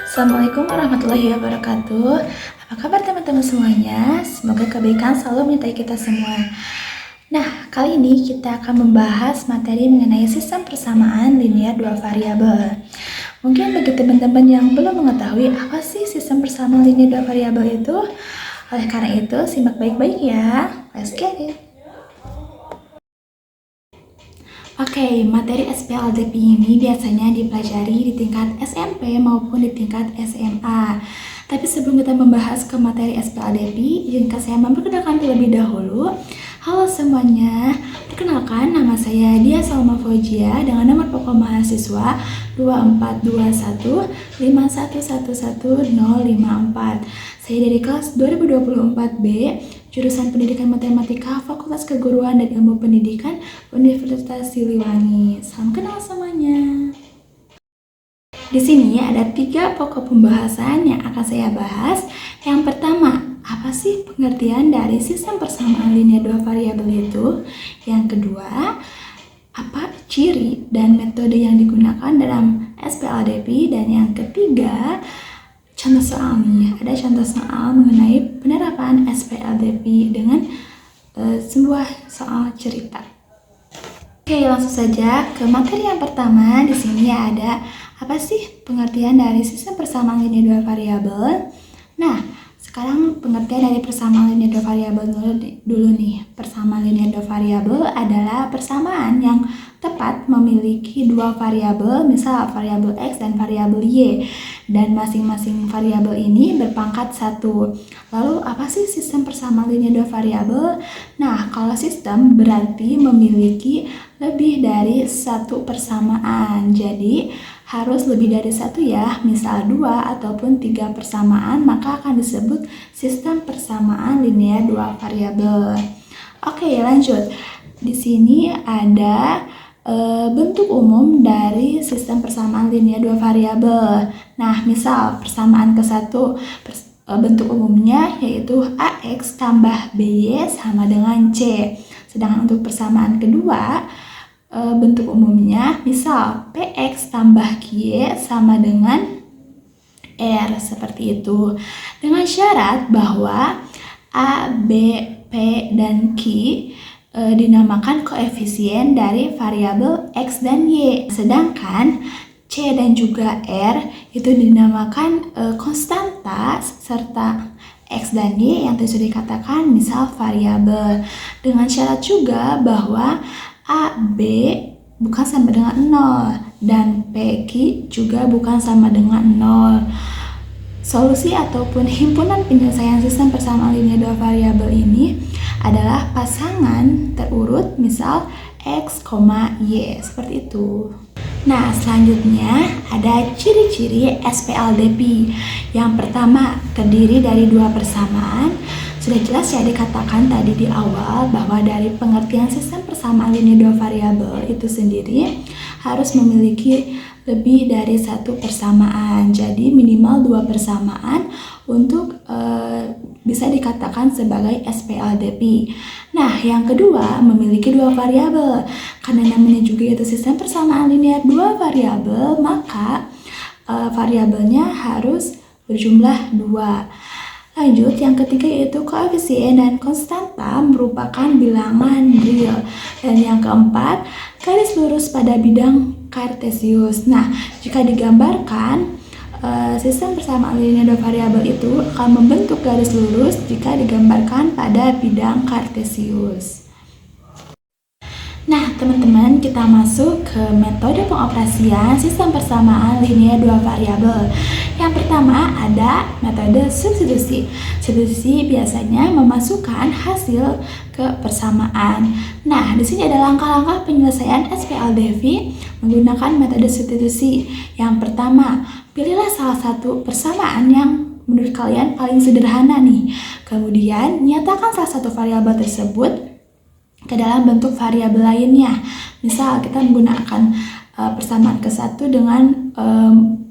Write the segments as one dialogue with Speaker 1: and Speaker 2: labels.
Speaker 1: Assalamualaikum warahmatullahi wabarakatuh. Apa kabar teman-teman semuanya? Semoga kebaikan selalu menyertai kita semua. Nah, kali ini kita akan membahas materi mengenai sistem persamaan linear dua variabel. Mungkin bagi teman-teman yang belum mengetahui apa sih sistem persamaan linear dua variabel itu, oleh karena itu simak baik-baik ya. Let's get it. Oke, materi SPLDP ini biasanya dipelajari di tingkat SMP maupun di tingkat SMA. Tapi sebelum kita membahas ke materi SPLDP, izinkan saya memperkenalkan terlebih dahulu. Halo semuanya, perkenalkan nama saya Dia Salma Fauzia dengan nomor pokok mahasiswa 24215111054. Saya dari kelas 2024B, jurusan Pendidikan Matematika, Fakultas Keguruan dan Ilmu Pendidikan, Universitas Siliwangi. Salam kenal semuanya. Di sini ada 3 pokok pembahasan yang akan saya bahas. Yang pertama, apa sih pengertian dari sistem persamaan linear dua variabel itu? Yang kedua, apa ciri dan metode yang digunakan dalam SPLDP? Dan yang ketiga, contoh soal nih, ada contoh soal mengenai penerapan SPLDP dengan sebuah soal cerita. Oke, langsung saja ke materi yang pertama. Di sini ada apa sih pengertian dari sistem persamaan linear dua variabel? Nah, sekarang pengertian dari persamaan linear dua variabel dulu nih. Persamaan linear dua variabel adalah persamaan yang tepat memiliki dua variabel, misal variabel X dan variabel Y, dan masing-masing variabel ini berpangkat 1. Lalu apa sih sistem persamaan linear dua variabel? Nah, kalau sistem berarti memiliki lebih dari satu persamaan. Jadi harus lebih dari satu ya, misal 2 ataupun 3 persamaan, maka akan disebut sistem persamaan linear dua variabel. Oke, lanjut. Di sini ada bentuk umum dari sistem persamaan linear dua variabel. Nah, misal persamaan ke-1 bentuk umumnya yaitu AX tambah BY sama dengan C. Sedangkan untuk persamaan kedua, bentuk umumnya misal PX tambah QY sama dengan R, seperti itu. Dengan syarat bahwa A, B, P, dan Q dinamakan koefisien dari variabel X dan Y. Sedangkan C dan juga R itu dinamakan konstanta serta X dan Y yang tadi sudah dikatakan misal variabel. Dengan syarat juga bahwa A, B bukan sama dengan 0 dan P, Q juga bukan sama dengan 0. Solusi ataupun himpunan penyelesaian sistem persamaan linear dua variabel ini adalah pasangan terurut misal X, Y, seperti itu. Nah, selanjutnya ada ciri-ciri SPLDP. Yang pertama, terdiri dari 2 persamaan. Sudah jelas ya dikatakan tadi di awal bahwa dari pengertian sistem persamaan linear dua variabel itu sendiri harus memiliki lebih dari 1 persamaan. Jadi minimal 2 persamaan untuk bisa dikatakan sebagai SPLDP. Nah, yang kedua memiliki 2 variabel. Karena namanya juga itu sistem persamaan linear dua variabel, maka variabelnya harus berjumlah 2. Lanjut, yang ketiga yaitu koefisien dan konstanta merupakan bilangan real. Dan yang keempat, garis lurus pada bidang kartesius. Nah, jika digambarkan, sistem persamaan linear dua variabel itu akan membentuk garis lurus jika digambarkan pada bidang kartesius. Nah, teman-teman, kita masuk ke metode pengoperasian sistem persamaan linear dua variabel. Yang pertama ada metode substitusi. Substitusi biasanya memasukkan hasil ke persamaan. Nah, di sini ada langkah-langkah penyelesaian SPLDP menggunakan metode substitusi. Yang pertama, pilihlah salah satu persamaan yang menurut kalian paling sederhana nih. Kemudian, nyatakan salah satu variabel tersebut ke dalam bentuk variabel lainnya. Misal kita menggunakan persamaan ke-1 dengan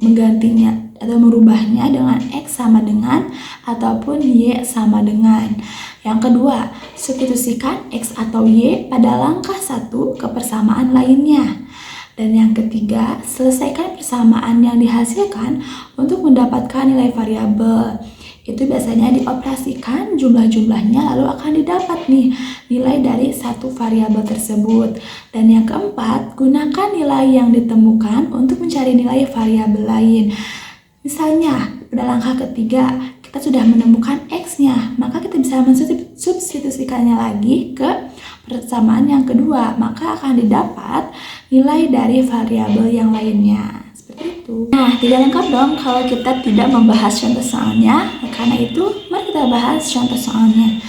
Speaker 1: menggantinya atau merubahnya dengan X sama dengan ataupun Y sama dengan. Yang kedua, substitusikan X atau Y pada langkah 1 ke persamaan lainnya. Dan yang ketiga, selesaikan persamaan yang dihasilkan untuk mendapatkan nilai variabel. Itu biasanya dioperasikan jumlah-jumlahnya lalu akan didapat nih nilai dari satu variabel tersebut. Dan yang keempat, gunakan nilai yang ditemukan untuk mencari nilai variabel lain. Misalnya, pada langkah ketiga, kita sudah menemukan X-nya, maka kita bisa mensubstitusikannya lagi ke persamaan yang kedua, maka akan didapat nilai dari variabel yang lainnya. Seperti itu. Nah, tidak lengkap dong kalau kita tidak membahas contoh soalnya. Karena itu, mari kita bahas contoh soalnya.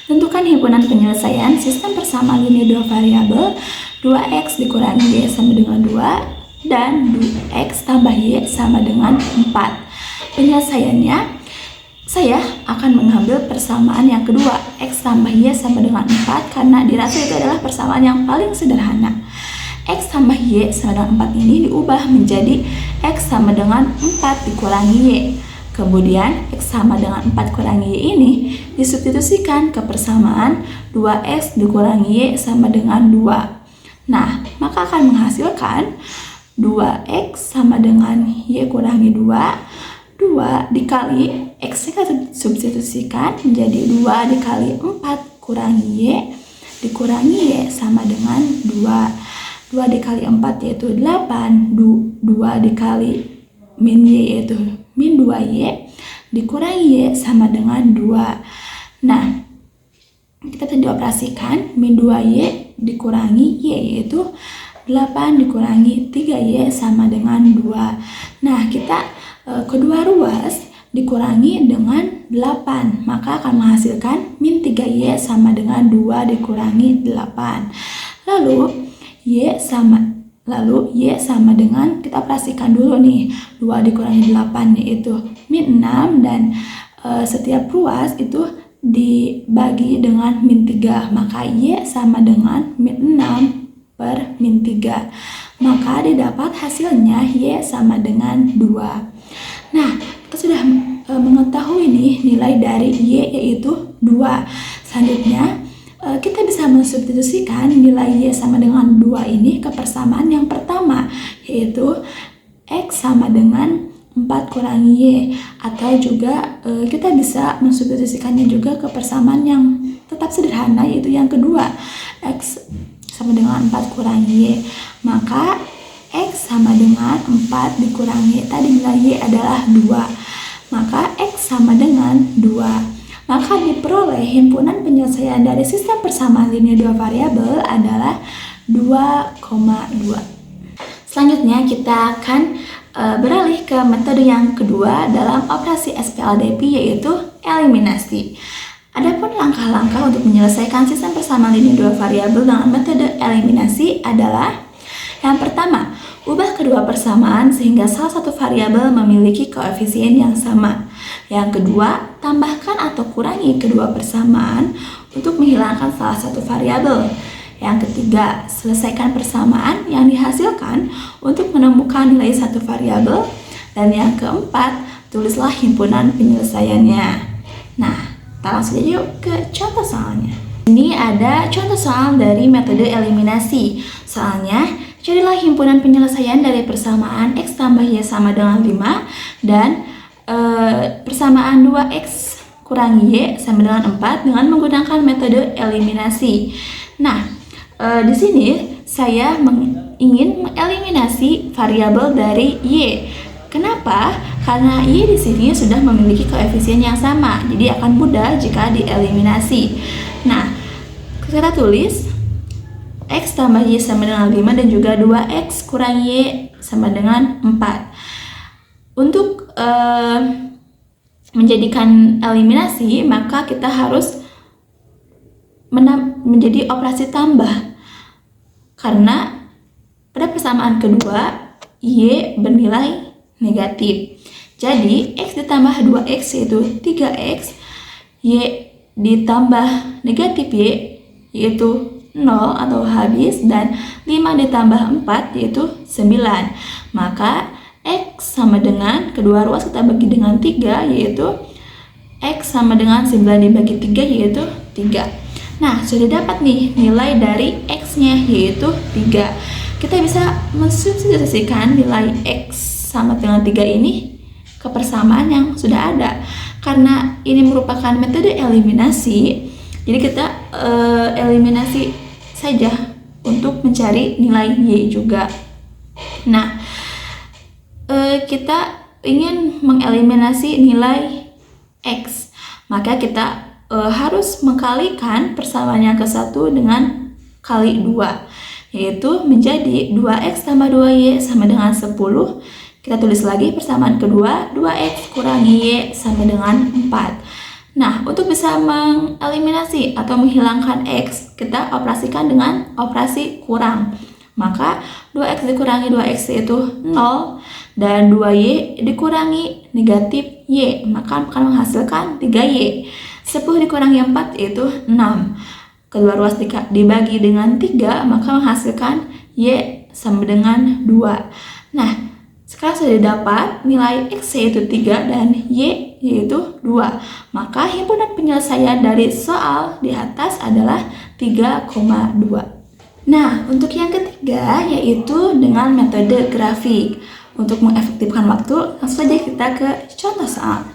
Speaker 1: Tentukan himpunan penyelesaian sistem persamaan linear dua variabel 2x dikurangi y sama dengan 2 dan 2x tambah y sama dengan 4. Penyelesaiannya, saya akan mengambil persamaan yang kedua, x tambah y sama dengan 4, karena dirasa itu adalah persamaan yang paling sederhana. X tambah y sama dengan 4 ini diubah menjadi x sama dengan 4 dikurangi y. Kemudian x sama dengan 4 kurangi y ini disubstitusikan ke persamaan 2x dikurangi y sama dengan 2. Nah, maka akan menghasilkan 2x sama dengan y kurangi 2 dikali x kita substitusikan menjadi 2 dikali 4 kurangi y dikurangi y sama dengan 2 dikali 4 yaitu 8, 2 dikali min y yaitu min 2y dikurangi y sama dengan 2. Nah, kita tadi dioperasikan min 2y dikurangi y yaitu 8 dikurangi 3y sama dengan 2. Nah, kita kedua ruas dikurangi dengan 8, maka akan menghasilkan min 3y sama dengan 2 dikurangi 8. Lalu y sama dengan, kita operasikan dulu nih, 2 dikurangi 8 yaitu min 6, dan setiap ruas itu dibagi dengan min 3, maka y sama dengan min 6 per min 3, maka didapat hasilnya y sama dengan 2. Nah, kita sudah mengetahui nih nilai dari y yaitu 2. Selanjutnya, kita bisa mensubstitusikan nilai y sama dengan 2 ini ke persamaan yang pertama, yaitu x sama dengan 4 kurangi y, atau juga kita bisa mensubstitusikannya juga ke persamaan yang tetap sederhana, yaitu yang kedua, x sama dengan 4 kurangi y, maka x sama dengan 4 dikurangi tadi nilai y adalah 2, maka x sama dengan 2. Maka diperoleh himpunan penyelesaian dari sistem persamaan linear dua variabel adalah 2,2. Selanjutnya kita akan beralih ke metode yang kedua dalam operasi SPLDP, yaitu eliminasi. Adapun langkah-langkah untuk menyelesaikan sistem persamaan linear dua variabel dengan metode eliminasi adalah: yang pertama, ubah kedua persamaan sehingga salah satu variabel memiliki koefisien yang sama. Yang kedua, tambahkan atau kurangi kedua persamaan untuk menghilangkan salah satu variabel. Yang ketiga, selesaikan persamaan yang dihasilkan untuk menemukan nilai satu variabel. Dan yang keempat, tulislah himpunan penyelesaiannya. Nah, kita langsung aja yuk ke contoh soalnya. Ini ada contoh soal dari metode eliminasi. Soalnya, carilah himpunan penyelesaian dari persamaan x tambah y sama dengan 5 dan persamaan 2x kurangi y sama dengan 4 dengan menggunakan metode eliminasi. Nah, di sini saya ingin mengeliminasi variabel dari y. Kenapa? Karena y di sini sudah memiliki koefisien yang sama, jadi akan mudah jika dieliminasi. Nah, kita tulis x tambah y sama dengan 5 dan juga 2x kurangi y sama dengan 4. Untuk menjadikan eliminasi, maka kita harus menjadi operasi tambah, karena pada persamaan kedua y bernilai negatif. Jadi x ditambah 2x yaitu 3x, y ditambah negatif y yaitu 0 atau habis, dan 5 ditambah 4 yaitu 9. Maka x sama dengan, kedua ruas kita bagi dengan 3, yaitu x sama dengan 9 dibagi 3 yaitu 3. Nah, sudah dapat nih nilai dari x nya yaitu 3. kita bisa mensubstitusikan nilai X sama dengan 3 ini ke persamaan yang sudah ada. Karena ini merupakan metode eliminasi, jadi kita eliminasi saja untuk mencari nilai Y juga. Nah, kita ingin mengeliminasi nilai X, maka kita harus mengkalikan persamaan yang ke-1 dengan kali 2, yaitu menjadi 2X tambah 2Y sama dengan 10. Kita tulis lagi persamaan kedua, 2X kurangi Y sama dengan 4. Nah, untuk bisa mengeliminasi atau menghilangkan X, kita operasikan dengan operasi kurang. Maka 2X dikurangi 2X itu 0, dan 2Y dikurangi negatif Y, maka akan menghasilkan 3Y. 10 dikurangi 4 itu 6. Kedua ruas dibagi dengan 3, maka menghasilkan Y sama dengan 2. Nah, sekarang sudah dapat nilai X yaitu 3 dan Y yaitu 2. Maka himpunan penyelesaian dari soal di atas adalah 3,2. Nah, untuk yang ketiga yaitu dengan metode grafik. Untuk mengefektifkan waktu, langsung saja kita ke contoh soal.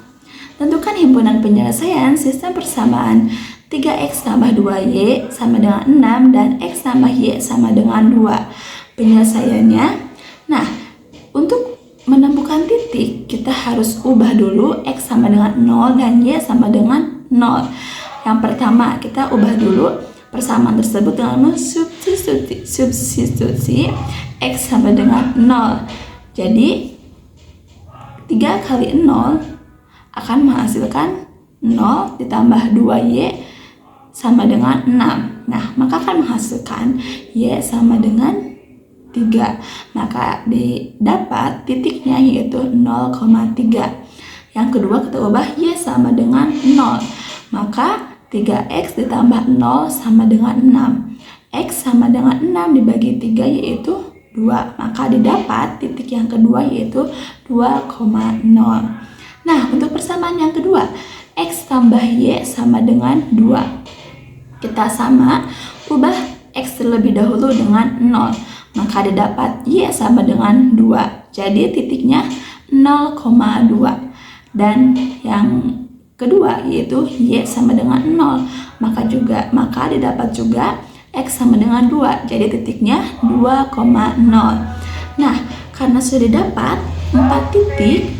Speaker 1: Tentukan himpunan penyelesaian sistem persamaan 3X tambah 2Y sama dengan 6 dan X tambah Y sama dengan 2. Penyelesaiannya, nah, untuk menemukan titik, kita harus ubah dulu X sama dengan 0 dan Y sama dengan 0. Yang pertama, kita ubah dulu persamaan tersebut dengan substitusi X sama dengan 0. Jadi, 3 kali 0 akan menghasilkan 0 ditambah 2Y sama dengan 6. Nah, maka akan menghasilkan Y sama dengan 3. Maka didapat titiknya yaitu 0,3. Yang kedua kita ubah Y sama dengan 0. Maka 3X ditambah 0 sama dengan 6. X sama dengan 6 dibagi 3 yaitu 2. Maka didapat titik yang kedua yaitu 2,0. Nah, untuk persamaan yang kedua, X tambah Y sama dengan 2. Kita sama ubah X terlebih dahulu dengan 0. Maka didapat Y sama dengan 2. Jadi titiknya 0,2. Dan yang kedua yaitu Y sama dengan 0. Maka didapat juga X sama dengan 2. Jadi titiknya 2,0. Nah, karena sudah dapat 4 titik,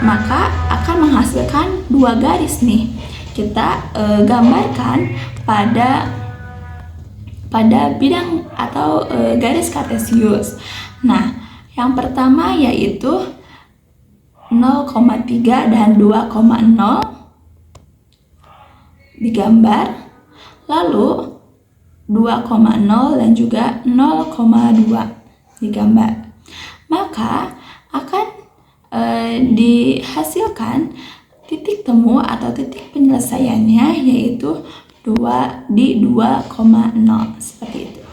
Speaker 1: maka akan menghasilkan 2 garis nih. Kita gambarkan pada bidang atau garis kartesius. Nah, yang pertama yaitu 0,3 dan 2,0 digambar, lalu 2,0 dan juga 0,2 digambar. Maka akan dihasilkan titik temu atau titik penyelesaiannya yaitu 2 di 2,0 seperti itu.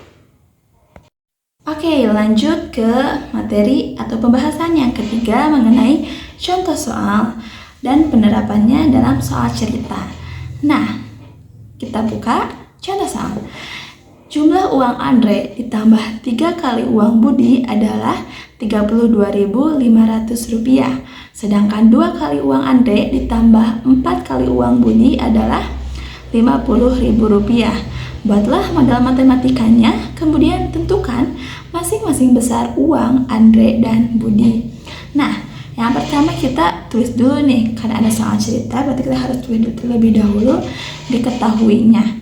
Speaker 1: Oke, lanjut ke materi atau pembahasan yang ketiga mengenai contoh soal dan penerapannya dalam soal cerita. Nah, kita buka contoh soal. Jumlah uang Andre ditambah 3 kali uang Budi adalah Rp32.500. Sedangkan 2 kali uang Andre ditambah 4 kali uang Budi adalah Rp50.000. Buatlah modal matematikanya, kemudian tentukan masing-masing besar uang Andre dan Budi. Nah, yang pertama kita tulis dulu nih, karena ada soal cerita, berarti kita harus tulis terlebih dahulu diketahuinya.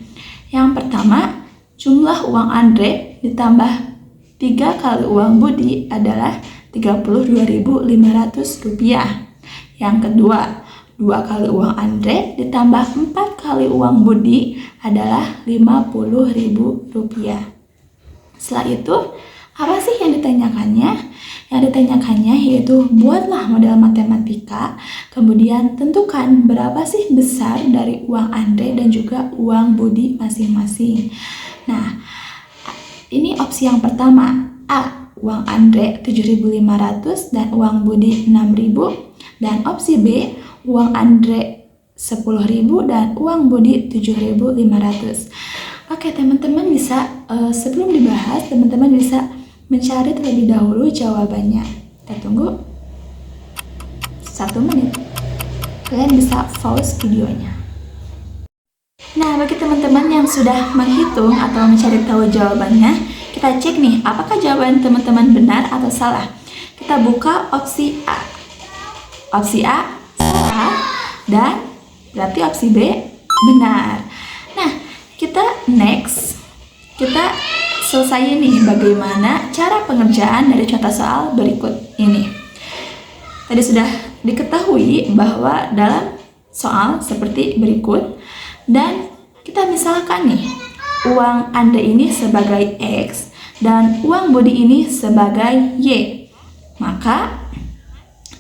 Speaker 1: Yang pertama, jumlah uang Andre ditambah 3 kali uang Budi adalah Rp32.500. Yang kedua, 2 kali uang Andre ditambah 4 kali uang Budi adalah Rp50.000. Setelah itu, apa sih yang ditanyakannya? Yang ditanyakannya yaitu buatlah model matematika, kemudian tentukan berapa sih besar dari uang Andre dan juga uang Budi masing-masing. Nah, ini opsi yang pertama. A, uang Andre 7.500 dan uang Budi 6.000. Dan opsi B, uang Andre 10.000 dan uang Budi 7.500. Oke, teman-teman bisa sebelum dibahas, teman-teman bisa mencari terlebih dahulu jawabannya. Kita tunggu 1 menit. Kalian bisa pause videonya. Nah, bagi teman-teman yang sudah menghitung atau mencari tahu jawabannya, kita cek nih, apakah jawaban teman-teman benar atau salah. Kita buka opsi A. Opsi A salah, dan berarti opsi B benar. Nah, kita next. Kita selesai nih bagaimana cara pengerjaan dari contoh soal berikut ini. Tadi sudah diketahui bahwa dalam soal seperti berikut, dan kita misalkan nih, uang Anda ini sebagai X dan uang Budi ini sebagai Y. Maka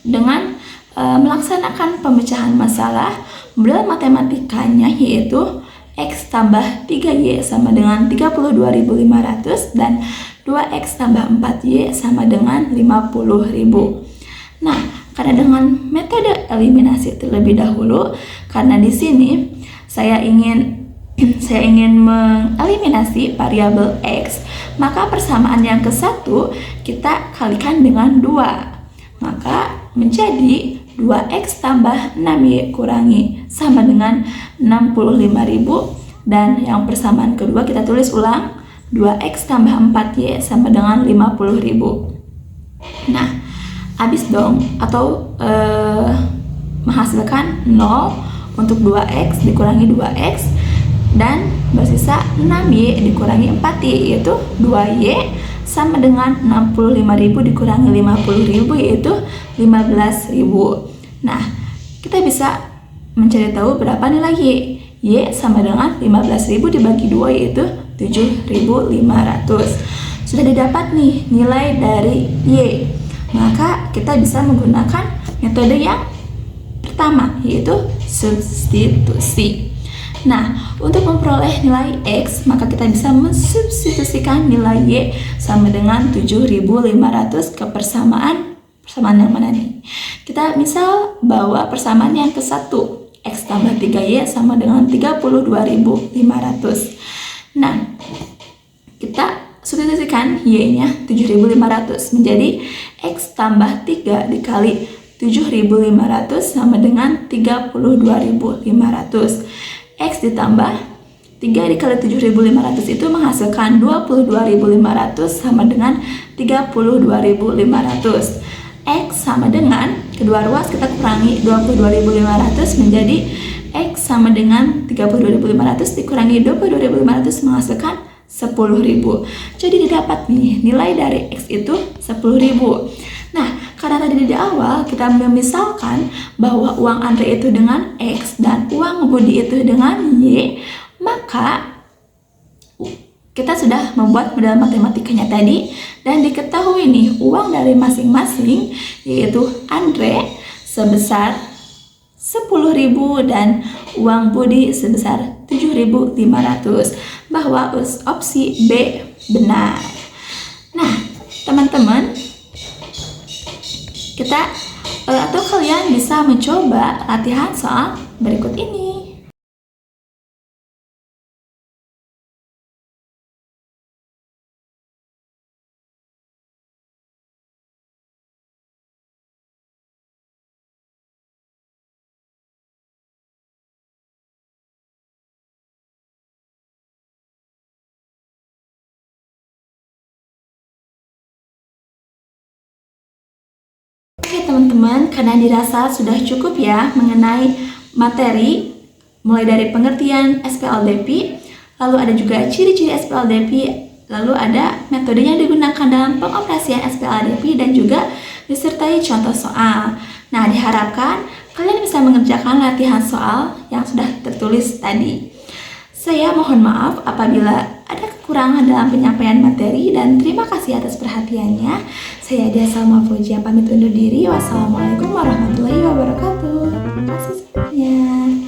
Speaker 1: dengan melaksanakan pemecahan masalah, model matematikanya yaitu X tambah 3Y sama dengan 32.500 dan 2X tambah 4Y sama dengan 50.000. Nah, karena dengan metode eliminasi terlebih dahulu, karena di sini saya ingin mengeliminasi variabel X, maka persamaan yang ke-1 kita kalikan dengan 2. Maka menjadi 2X tambah 6Y kurangi sama dengan 65.000, dan yang persamaan kedua kita tulis ulang, 2X tambah 4Y sama dengan 50.000. Nah, habis dong, atau menghasilkan 0 untuk 2X dikurangi 2X, dan bersisa 6Y dikurangi 4Y, yaitu 2Y sama dengan 65.000 dikurangi 50.000, yaitu 15.000. Nah, kita bisa mencari tahu berapa nilai Y. Y sama dengan 15.000 dibagi 2, yaitu 7.500. Sudah didapat nih nilai dari Y. Maka kita bisa menggunakan metode yang pertama, yaitu substitusi. Nah, untuk memperoleh nilai X, maka kita bisa mensubstitusikan nilai Y sama dengan 7.500 ke persamaan yang mana nih? Kita misal bawa persamaan yang ke-1, X tambah 3Y sama dengan 32.500. Nah, kita substitusikan Y-nya 7.500 menjadi X tambah 3 dikali 7.500 sama dengan 32.500. X ditambah 3 dikali 7.500 itu menghasilkan 22.500 sama dengan 32.500. X sama dengan, kedua ruas kita kurangi 22.500 menjadi X sama dengan 32.500 dikurangi 22.500 menghasilkan 10.000. Jadi didapat nih nilai dari X itu 10.000. Nah, karena tadi di awal kita memisalkan bahwa uang Andre itu dengan X dan uang Budi itu dengan Y, maka kita sudah membuat model matematikanya tadi, dan diketahui nih uang dari masing-masing, yaitu Andre sebesar 10.000 dan uang Budi sebesar 7.500, bahwa opsi B benar. Nah, teman-teman, kita atau kalian bisa mencoba latihan soal berikut ini. Oke teman-teman, karena dirasa sudah cukup ya mengenai materi, mulai dari pengertian SPLDP, lalu ada juga ciri-ciri SPLDP, lalu ada metode yang digunakan dalam pengoperasian SPLDP, dan juga disertai contoh soal. Nah, diharapkan kalian bisa mengerjakan latihan soal yang sudah tertulis tadi. Saya mohon maaf apabila ada kekurangan dalam penyampaian materi, dan terima kasih atas perhatiannya. Saya Dia Salma Fauzia pamit undur diri. Wassalamualaikum warahmatullahi wabarakatuh. Terima kasih semuanya.